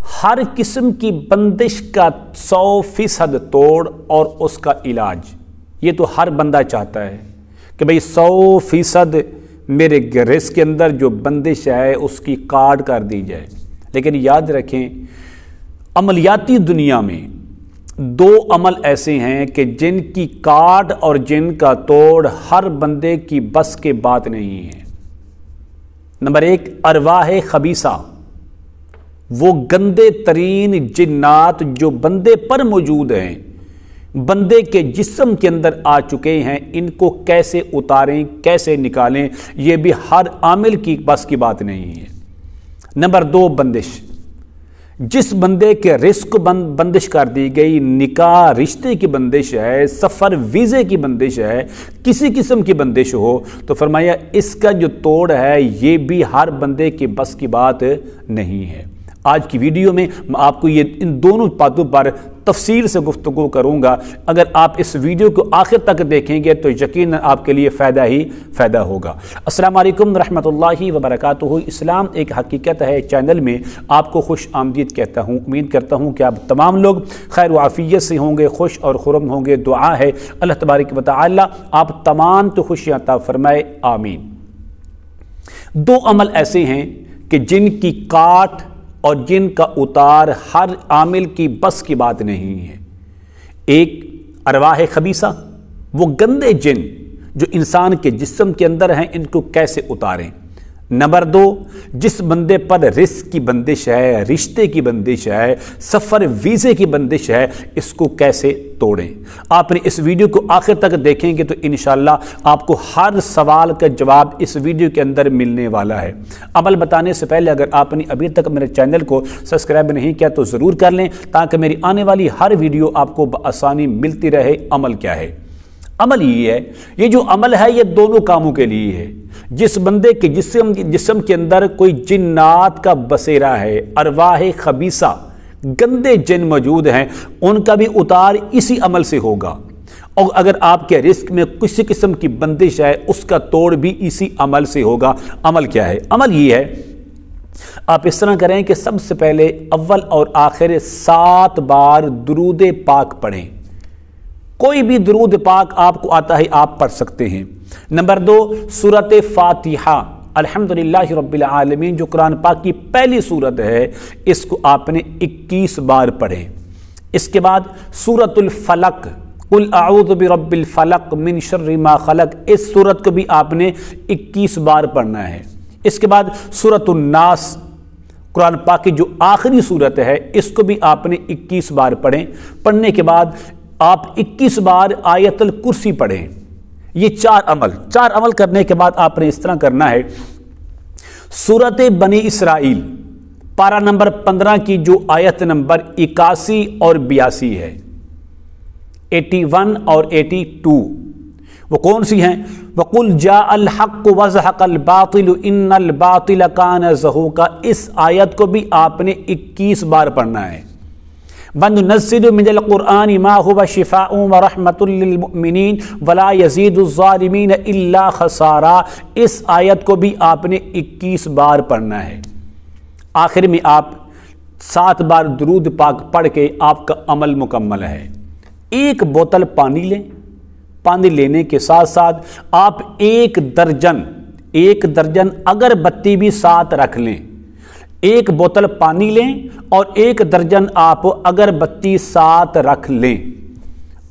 ہر قسم کی بندش کا 100% توڑ اور اس کا علاج۔ یہ تو ہر بندہ چاہتا ہے کہ بھئی 100% میرے رزق کے اندر جو بندش ہے اس کی کاٹ کر دی جائے۔ لیکن یاد رکھیں، عملیاتی دنیا میں 2 عمل ایسے ہیں کہ جن کی کاٹ اور جن کا توڑ ہر بندے کی بس کے بات نہیں ہے۔ نمبر 1، ارواح خبیثہ، وہ گندے ترین جنات جو بندے پر موجود ہیں، بندے کے جسم کے اندر آ چکے ہیں، ان کو کیسے اتاریں، کیسے نکالیں، یہ بھی ہر عامل کی بس کی بات نہیں ہے۔ نمبر 2، بندش، جس بندے کے رزق بندش کر دی گئی، نکاح رشتے کی بندش ہے، سفر ویزے کی بندش ہے، کسی قسم کی بندش ہو، تو فرمایا اس کا جو توڑ ہے یہ بھی ہر بندے کے بس کی بات نہیں ہے۔ آج کی ویڈیو میں آپ کو ان دونوں باتوں پر تفصیل سے گفتگو کروں گا۔ اگر آپ اس ویڈیو کو آخر تک دیکھیں گے تو یقیناً آپ کے لیے فائدہ ہی فائدہ ہوگا۔ السلام علیکم ورحمۃ اللہ وبرکاتہ۔ اسلام ایک حقیقت ہے چینل میں آپ کو خوش آمدید کہتا ہوں۔ امید کرتا ہوں کہ آپ تمام لوگ خیر و عافیت سے ہوں گے، خوش اور خرم ہوں گے۔ دعا ہے اللہ تبارک و تعالی آپ تمام تو خوشیاں عطا فرمائے، آمین۔ 2 عمل ایسے ہیں کہ جن کی کاٹ اور جن کا اتار ہر عامل کی بس کی بات نہیں ہے۔ 1، ارواح خبیثہ، وہ گندے جن جو انسان کے جسم کے اندر ہیں، ان کو کیسے اتاریں۔ نمبر 2، جس بندے پر رزق کی بندش ہے، رشتے کی بندش ہے، سفر ویزے کی بندش ہے، اس کو کیسے توڑیں۔ آپ نے اس ویڈیو کو آخر تک دیکھیں گے تو انشاءاللہ آپ کو ہر سوال کا جواب اس ویڈیو کے اندر ملنے والا ہے۔ عمل بتانے سے پہلے اگر آپ نے ابھی تک میرے چینل کو سبسکرائب نہیں کیا تو ضرور کر لیں تاکہ میری آنے والی ہر ویڈیو آپ کو بآسانی ملتی رہے۔ عمل کیا ہے؟ عمل یہ ہے، یہ جو عمل ہے یہ دونوں کاموں کے لیے ہے۔ جس بندے کے جسم کے اندر کوئی جنات کا بسیرا ہے، ارواح خبیثہ، گندے جن موجود ہیں، ان کا بھی اتار اسی عمل سے ہوگا۔ اور اگر آپ کے رزق میں کسی قسم کی بندش ہے، اس کا توڑ بھی اسی عمل سے ہوگا۔ عمل کیا ہے؟ عمل یہ ہے، آپ اس طرح کریں کہ سب سے پہلے اول اور آخر 7 بار درود پاک پڑھیں۔ کوئی بھی درود پاک آپ کو آتا ہے آپ پڑھ سکتے ہیں۔ نمبر 2، سورۃ فاتحہ، الحمدللہ رب العالمین، جو قرآن پاک کی پہلی سورت ہے، اس کو آپ نے 21 بار پڑھیں۔ اس کے بعد سورۃ الفلق، قل اعوذ برب الفلق من شر ما خلق، اس سورت کو بھی آپ نے 21 بار پڑھنا ہے۔ اس کے بعد سورۃ الناس، قرآن پاک کی جو آخری سورت ہے، اس کو بھی آپ نے 21 بار پڑھیں۔ پڑھنے کے بعد آپ 21 بار آیت الکرسی پڑھیں۔ یہ 4 عمل کرنے کے بعد آپ نے اس طرح کرنا ہے۔ سورۃ بنی اسرائیل پارہ نمبر 15 کی جو آیت نمبر 81 اور 82 ہے، 81 اور 82، وہ کون سی ہیں؟ وَقُلْ جَاءَ الْحَقُّ وَزَهَقَ الْبَاطِلُ إِنَّ الْبَاطِلَ كَانَ زَهُوقًا، اس آیت کو بھی آپ نے 21 بار پڑھنا ہے۔ وَنُنَزِّلُ مِنَ الْقُرْآنِ مَا هُوَ شِفَاءٌ وَرَحْمَةٌ لِّلْمُؤْمِنِينَ وَلَا يَزِيدُ الظَّالِمِينَ إِلَّا خَسَارًا، اس آیت کو بھی آپ نے 21 بار پڑھنا ہے۔ آخر میں آپ 7 بار درود پاک پڑھ کے آپ کا عمل مکمل ہے۔ 1 بوتل پانی لیں، پانی لینے کے ساتھ ساتھ آپ 1 درجن اگربتی بھی ساتھ رکھ لیں۔ 1 بوتل پانی لیں اور 1 درجن آپ اگربتی ساتھ رکھ لیں۔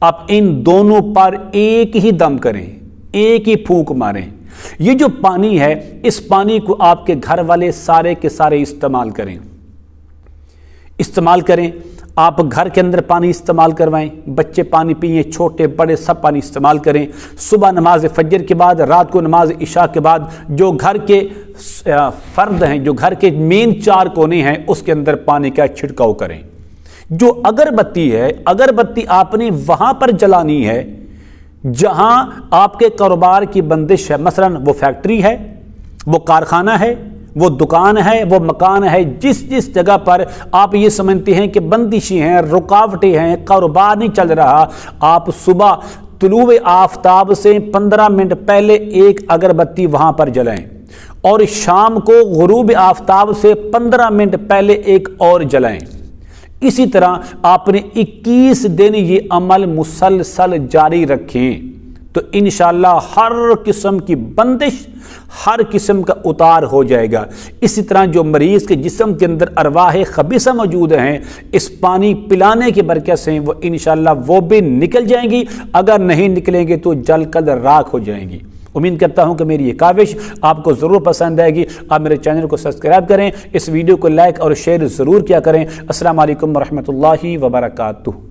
آپ ان دونوں پر ایک ہی دم کریں، ایک ہی پھونک ماریں۔ یہ جو پانی ہے، اس پانی کو آپ کے گھر والے سارے کے سارے استعمال کریں۔ آپ گھر کے اندر پانی استعمال کروائیں، بچے پانی پئیں، چھوٹے بڑے سب پانی استعمال کریں۔ صبح نماز فجر کے بعد، رات کو نماز عشاء کے بعد، جو گھر کے فرد ہیں، جو گھر کے مین 4 کونے ہیں، اس کے اندر پانی کا چھڑکاؤ کریں۔ جو اگربتی ہے، اگربتی آپ نے وہاں پر جلانی ہے جہاں آپ کے کاروبار کی بندش ہے۔ مثلا وہ فیکٹری ہے، وہ کارخانہ ہے، وہ دکان ہے، وہ مکان ہے، جس جگہ پر آپ یہ سمجھتے ہیں کہ بندشیں ہیں، رکاوٹیں ہیں، کاروبار نہیں چل رہا، آپ صبح طلوع آفتاب سے 15 منٹ پہلے 1 اگربتی وہاں پر جلائیں اور شام کو غروب آفتاب سے 15 منٹ پہلے ایک اور جلائیں۔ اسی طرح آپ نے 21 دن یہ عمل مسلسل جاری رکھیں تو انشاءاللہ ہر قسم کی بندش، ہر قسم کا اتار ہو جائے گا۔ اسی طرح جو مریض کے جسم کے اندر ارواح خبیثہ موجود ہیں، اس پانی پلانے کی برکت سے وہ انشاءاللہ وہ بھی نکل جائیں گی، اگر نہیں نکلیں گے تو جل کر راکھ ہو جائیں گی۔ امید کرتا ہوں کہ میری یہ کاوش آپ کو ضرور پسند آئے گی۔ آپ میرے چینل کو سبسکرائب کریں، اس ویڈیو کو لائک اور شیئر ضرور کیا کریں۔ السلام علیکم ورحمۃ اللہ وبرکاتہ۔